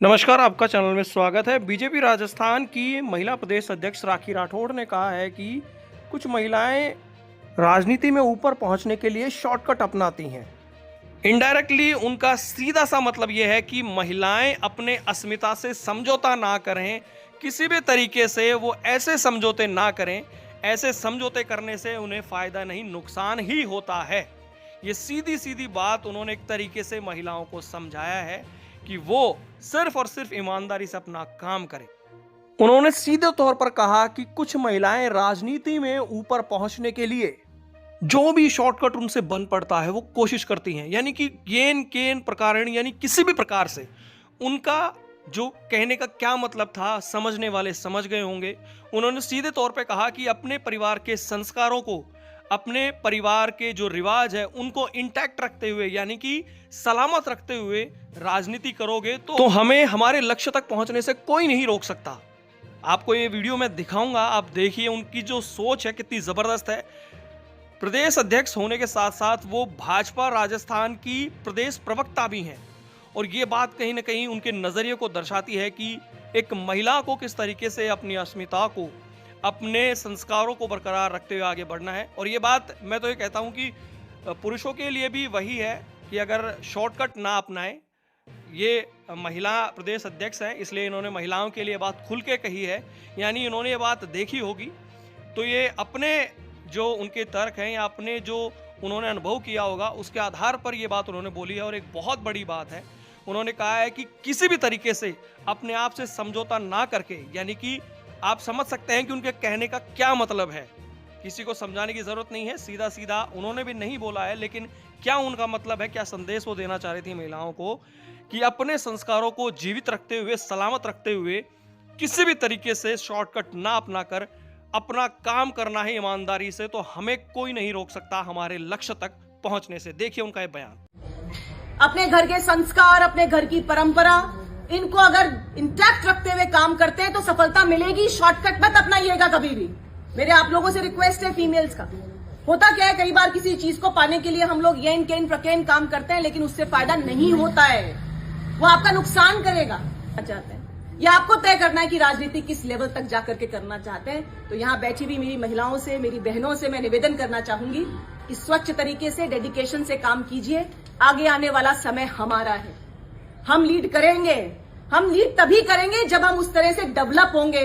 नमस्कार, आपका चैनल में स्वागत है। बीजेपी राजस्थान की महिला प्रदेश अध्यक्ष राखी राठौड़ ने कहा है कि कुछ महिलाएं राजनीति में ऊपर पहुंचने के लिए शॉर्टकट अपनाती हैं। इनडायरेक्टली उनका सीधा सा मतलब यह है कि महिलाएं अपने अस्मिता से समझौता ना करें, किसी भी तरीके से वो ऐसे समझौते ना करें। ऐसे समझौते करने से उन्हें फायदा नहीं, नुकसान ही होता है। ये सीधी सीधी बात उन्होंने एक तरीके से महिलाओं को समझाया है कि वो सिर्फ और सिर्फ ईमानदारी से अपना काम करें। उन्होंने सीधे तौर पर कहा कि कुछ महिलाएं राजनीति में ऊपर पहुंचने के लिए जो भी शॉर्टकट उनसे बन पड़ता है वो कोशिश करती हैं, यानी कि येन केन प्रकारेण, यानी किसी भी प्रकार से। उनका जो कहने का क्या मतलब था समझने वाले समझ गए होंगे। उन्होंने सीधे तौर पे कहा कि अपने परिवार के संस्कारों को, अपने परिवार के जो रिवाज है उनको इंटैक्ट रखते हुए, यानी कि सलामत रखते हुए राजनीति करोगे तो हमें हमारे लक्ष्य तक पहुंचने से कोई नहीं रोक सकता। आपको ये वीडियो मैं दिखाऊंगा, आप देखिए उनकी जो सोच है कितनी जबरदस्त है। प्रदेश अध्यक्ष होने के साथ साथ वो भाजपा राजस्थान की प्रदेश प्रवक्ता भी हैं, और ये बात कहीं ना कहीं उनके नजरिए को दर्शाती है कि एक महिला को किस तरीके से अपनी अस्मिता को, अपने संस्कारों को बरकरार रखते हुए आगे बढ़ना है। और ये बात मैं तो ये कहता हूं कि पुरुषों के लिए भी वही है कि अगर शॉर्टकट ना अपनाएं। ये महिला प्रदेश अध्यक्ष हैं, इसलिए इन्होंने महिलाओं के लिए बात खुल के कही है, यानी इन्होंने ये बात देखी होगी। तो ये अपने जो उनके तर्क हैं या अपने जो उन्होंने अनुभव किया होगा उसके आधार पर ये बात उन्होंने बोली है। और एक बहुत बड़ी बात है, उन्होंने कहा है कि किसी भी तरीके से अपने आप से समझौता ना करके, यानी कि आप समझ सकते हैं कि उनके कहने का क्या मतलब है। किसी को समझाने की जरूरत नहीं है, सीधा सीधा उन्होंने भी नहीं बोला है, लेकिन क्या उनका मतलब है, क्या संदेश वो देना चाह रही थी महिलाओं को कि अपने संस्कारों को जीवित रखते हुए, सलामत रखते हुए, किसी भी तरीके से शॉर्टकट ना अपनाकर अपना काम करना है ईमानदारी से, तो हमें कोई नहीं रोक सकता हमारे लक्ष्य तक पहुंचने से। देखिए उनका ये बयान। अपने घर के संस्कार, अपने घर की परंपरा, इनको अगर इंटैक्ट रखते हुए काम करते हैं तो सफलता मिलेगी। शॉर्टकट मत अपनाइएगा कभी भी। मेरे आप लोगों से रिक्वेस्ट है फीमेल्स का। होता क्या है, कई बार किसी चीज को पाने के लिए हम लोग येन केन प्रकेन काम करते हैं, लेकिन उससे फायदा नहीं होता है, वो आपका नुकसान करेगा। चाहते हैं या आपको तय करना है कि राजनीति किस लेवल तक जाकर के करना चाहते हैं। तो यहाँ बैठी हुई मेरी महिलाओं से, मेरी बहनों से मैं निवेदन करना चाहूंगी कि स्वच्छ तरीके से, डेडिकेशन से काम कीजिए। आगे आने वाला समय हमारा है, हम लीड करेंगे। हम लीड तभी करेंगे जब हम उस तरह से डेवलप होंगे,